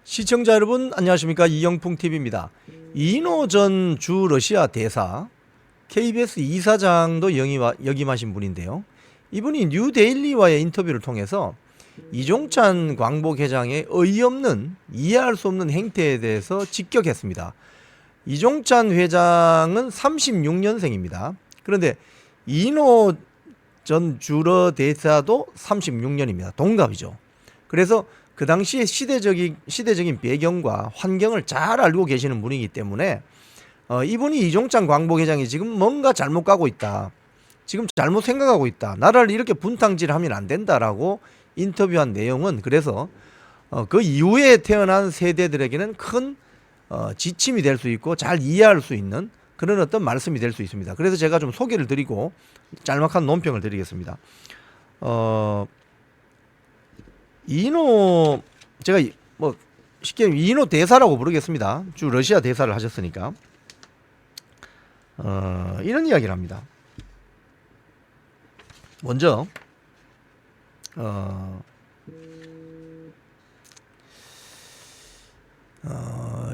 시청자 여러분 안녕하십니까, 이영풍TV입니다. 이인호 전 주 러시아 대사 KBS 이사장도 역임하신 분인데요. 이분이 뉴데일리와의 인터뷰를 통해서 이종찬 광복회장의 어이없는, 이해할 수 없는 행태에 대해서 직격했습니다. 이종찬 회장은 36년생입니다. 그런데 이인호 전 주러 대사도 36년입니다. 동갑이죠. 그래서 그 당시의 시대적인 배경과 환경을 잘 알고 계시는 분이기 때문에 이분이 이종찬 광복회장이 지금 뭔가 잘못 가고 있다, 지금 잘못 생각하고 있다, 나라를 이렇게 분탕질하면 안 된다라고 인터뷰한 내용은, 그래서 그 이후에 태어난 세대들에게는 큰 지침이 될 수 있고 잘 이해할 수 있는 그런 어떤 말씀이 될 수 있습니다. 그래서 제가 좀 소개를 드리고 짤막한 논평을 드리겠습니다. 이인호, 제가 뭐 쉽게 이인호 대사라고 부르겠습니다. 주 러시아 대사를 하셨으니까 이런 이야기를 합니다. 먼저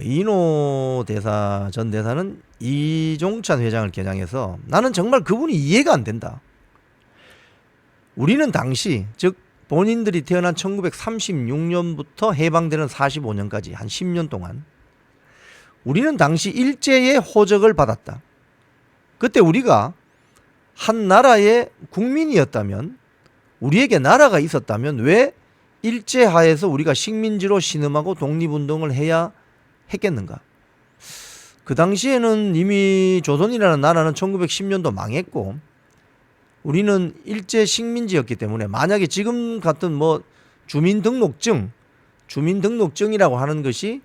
이인호 대사 전 대사는 이종찬 회장을 겨냥해서 나는 정말 그분이 이해가 안 된다. 우리는 당시, 즉 본인들이 태어난 1936년부터 해방되는 45년까지 한 10년 동안 우리는 당시 일제의 호적을 받았다. 그때 우리가 한 나라의 국민이었다면, 우리에게 나라가 있었다면 왜 일제하에서 우리가 식민지로 신음하고 독립운동을 해야 했겠는가? 그 당시에는 이미 조선이라는 나라는 1910년도 망했고 우리는 일제 식민지였기 때문에, 만약에 지금 같은 뭐 주민등록증이라고 하는 것이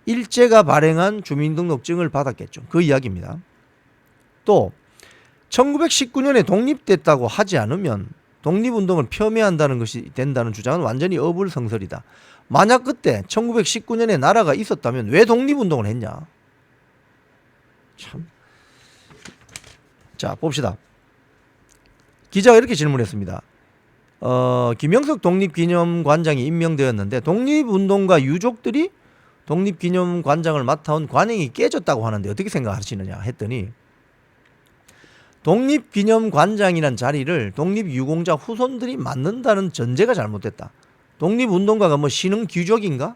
일제가 발행한 주민등록증을 받았겠죠. 그 이야기입니다. 또 1919년에 독립됐다고 하지 않으면 독립운동을 폄훼한다는 것이 된다는 주장은 완전히 어불성설이다. 만약 그때 1919년에 나라가 있었다면 왜 독립운동을 했냐? 참. 자, 봅시다. 기자가 이렇게 질문했습니다. 김영석 독립기념관장이 임명되었는데 독립운동가 유족들이 독립기념관장을 맡아온 관행이 깨졌다고 하는데 어떻게 생각하시느냐 했더니, 독립기념관장이란 자리를 독립유공자 후손들이 맡는다는 전제가 잘못됐다. 독립운동가가 뭐 신흥 귀족인가?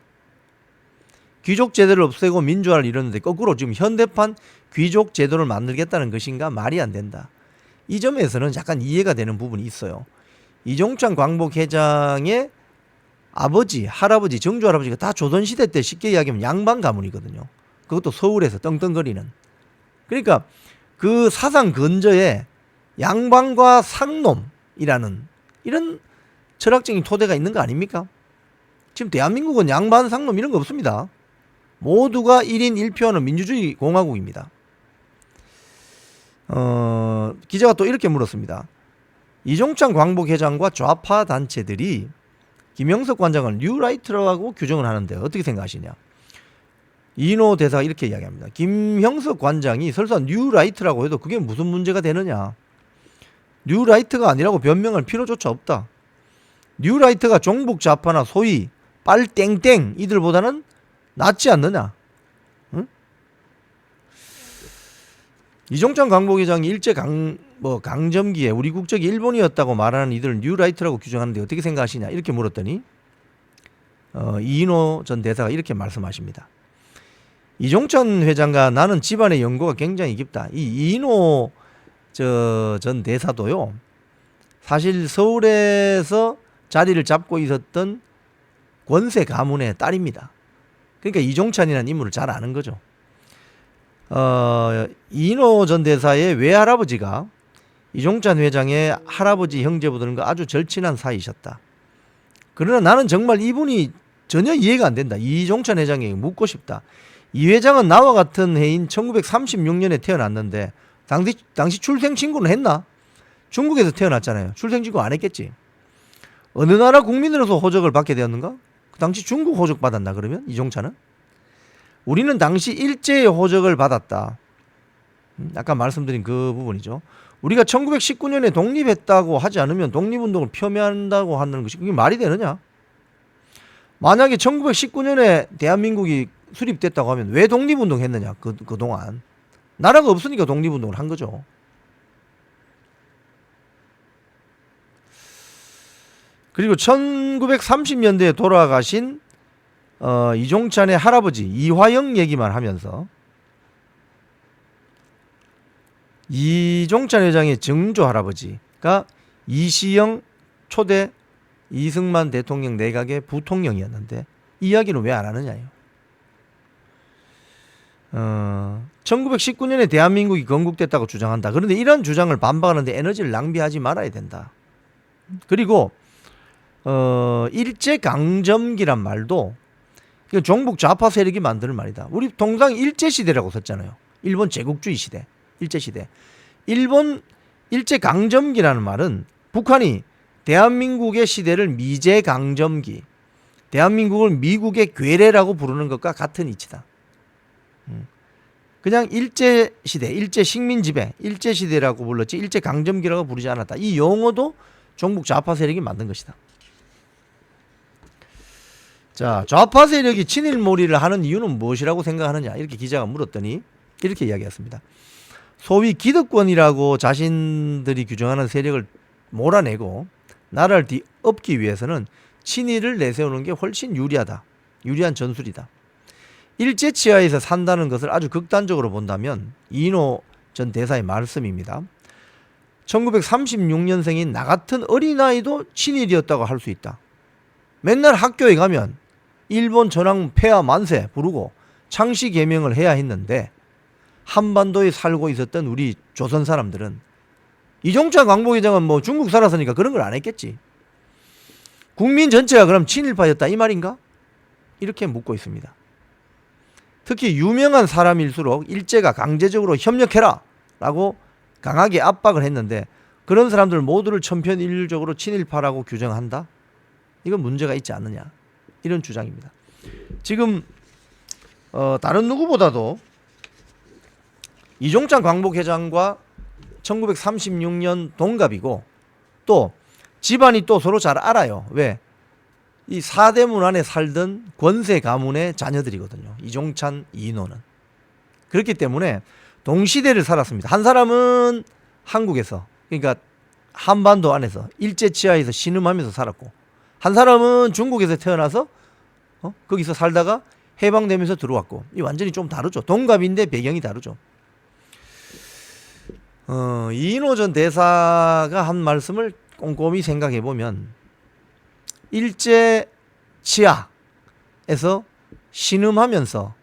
귀족 제도를 없애고 민주화를 이뤘는데 거꾸로 지금 현대판 귀족 제도를 만들겠다는 것인가? 말이 안 된다. 이 점에서는 약간 이해가 되는 부분이 있어요. 이종찬 광복회장의 아버지, 할아버지, 정조할아버지가 다 조선시대 때 쉽게 이야기하면 양반 가문이거든요. 그것도 서울에서 떵떵거리는. 그러니까 그 사상 근저에 양반과 상놈이라는 이런 철학적인 토대가 있는 거 아닙니까? 지금 대한민국은 양반, 상놈 이런 거 없습니다. 모두가 1인 1표하는 민주주의 공화국입니다. 기자가 또 이렇게 물었습니다. 이종찬 광복회장과 좌파 단체들이 김영석 관장을 뉴라이트라고 규정을 하는데 어떻게 생각하시냐? 이인호 대사가 이렇게 이야기합니다. 김형석 관장이 설사 뉴라이트라고 해도 그게 무슨 문제가 되느냐? 뉴라이트가 아니라고 변명할 필요조차 없다. 뉴라이트가 종북 좌파나 소위 빨땡땡 이들보다는 낫지 않느냐? 응? 이종찬 광복회장이 일제 강점기에 우리 국적이 일본이었다고 말하는 이들을 뉴라이트라고 규정하는데 어떻게 생각하시냐? 이렇게 물었더니 이인호 전 대사가 이렇게 말씀하십니다. 이종찬 회장과 나는 집안의 연고가 굉장히 깊다. 이 이인호 전 대사도요, 사실 서울에서 자리를 잡고 있었던 권세 가문의 딸입니다. 그러니까 이종찬이라는 인물을 잘 아는 거죠. 이인호 전 대사의 외할아버지가 이종찬 회장의 할아버지 형제보다는 아주 절친한 사이셨다. 그러나 나는 정말 이분이 전혀 이해가 안 된다. 이종찬 회장에게 묻고 싶다. 이 회장은 나와 같은 해인 1936년에 태어났는데 당시 출생신고는 했나? 중국에서 태어났잖아요. 출생신고 안 했겠지. 어느 나라 국민으로서 호적을 받게 되었는가? 그 당시 중국 호적 받았나 그러면? 이종찬은? 우리는 당시 일제의 호적을 받았다. 아까 말씀드린 그 부분이죠. 우리가 1919년에 독립했다고 하지 않으면 독립운동을 폄훼한다고 하는 것이 그게 말이 되느냐? 만약에 1919년에 대한민국이 수립됐다고 하면 왜 독립운동 했느냐, 그동안. 나라가 없으니까 독립운동을 한 거죠. 그리고 1930년대에 돌아가신 이종찬의 할아버지 이화영 얘기만 하면서 이종찬 회장의 증조 할아버지가 이시영 초대 이승만 대통령 내각의 부통령이었는데 이 이야기는 왜 안 하느냐요. 1919년에 대한민국이 건국됐다고 주장한다. 그런데 이런 주장을 반박하는데 에너지를 낭비하지 말아야 된다. 그리고 일제강점기란 말도 종북 좌파 세력이 만드는 말이다. 우리 통상 일제시대라고 썼잖아요. 일본 제국주의 시대, 일제시대. 일본 일제강점기라는 말은 북한이 대한민국의 시대를 미제강점기, 대한민국을 미국의 괴뢰라고 부르는 것과 같은 이치다. 그냥 일제시대, 일제식민지배, 일제시대라고 불렀지 일제강점기라고 부르지 않았다. 이 용어도 종북 좌파 세력이 만든 것이다. 자, 좌파 세력이 친일몰이를 하는 이유는 무엇이라고 생각하느냐, 이렇게 기자가 물었더니 이렇게 이야기했습니다. 소위 기득권이라고 자신들이 규정하는 세력을 몰아내고 나라를 뒤엎기 위해서는 친일을 내세우는 게 훨씬 유리하다. 유리한 전술이다. 일제치하에서 산다는 것을 아주 극단적으로 본다면 이인호 전 대사의 말씀입니다. 1936년생인 나 같은 어린아이도 친일이었다고 할 수 있다. 맨날 학교에 가면 일본 전황 폐하 만세 부르고 창씨 개명을 해야 했는데 한반도에 살고 있었던 우리 조선 사람들은 이종찬 광복회장은 뭐 중국 살았으니까 그런 걸 안 했겠지. 국민 전체가 그럼 친일파였다 이 말인가? 이렇게 묻고 있습니다. 특히 유명한 사람일수록 일제가 강제적으로 협력해라 라고 강하게 압박을 했는데 그런 사람들 모두를 천편일률적으로 친일파라고 규정한다? 이건 문제가 있지 않느냐, 이런 주장입니다. 지금 다른 누구보다도 이종찬 광복회장과 1936년 동갑이고 또 집안이 또 서로 잘 알아요. 왜? 이 사대문 안에 살던 권세 가문의 자녀들이거든요. 이종찬, 이인호는. 그렇기 때문에 동시대를 살았습니다. 한 사람은 한국에서, 그러니까 한반도 안에서 일제치하에서 신음하면서 살았고, 한 사람은 중국에서 태어나서 거기서 살다가 해방되면서 들어왔고, 이 완전히 좀 다르죠. 동갑인데 배경이 다르죠. 이인호 전 대사가 한 말씀을 꼼꼼히 생각해 보면 일제 치하에서 신음하면서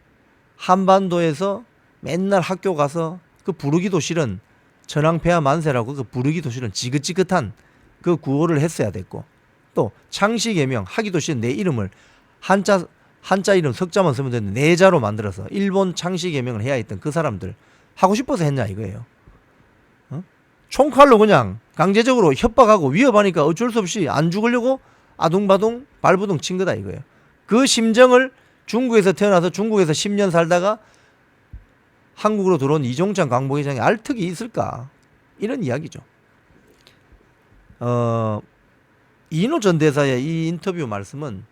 한반도에서 맨날 학교 가서 그 부르기도 싫은 전황폐하 만세라고 그 부르기도 싫은 지긋지긋한 그 구호를 했어야 됐고, 또 창씨 개명 하기도 싫은 내 이름을 한자 이름 석자만 쓰면 되는데 네자로 만들어서 일본 창씨 개명을 해야 했던 그 사람들 하고 싶어서 했냐 이거예요. 총칼로 그냥 강제적으로 협박하고 위협하니까 어쩔 수 없이 안 죽으려고 아둥바둥 발부둥 친 거다 이거예요. 그 심정을 중국에서 태어나서 중국에서 10년 살다가 한국으로 들어온 이종찬 광복회장이 알 턱이 있을까, 이런 이야기죠. 이인호 전 대사의 이 인터뷰 말씀은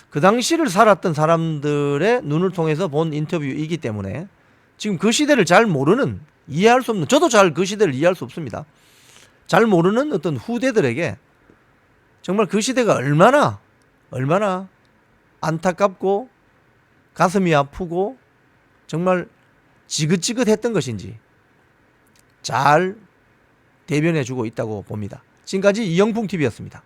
그 당시를 살았던 사람들의 눈을 통해서 본 인터뷰이기 때문에 지금 그 시대를 잘 모르는, 이해할 수 없는, 저도 잘 그 시대를 이해할 수 없습니다. 잘 모르는 어떤 후대들에게 정말 그 시대가 얼마나 안타깝고 가슴이 아프고 정말 지긋지긋했던 것인지 잘 대변해주고 있다고 봅니다. 지금까지 이영풍TV였습니다.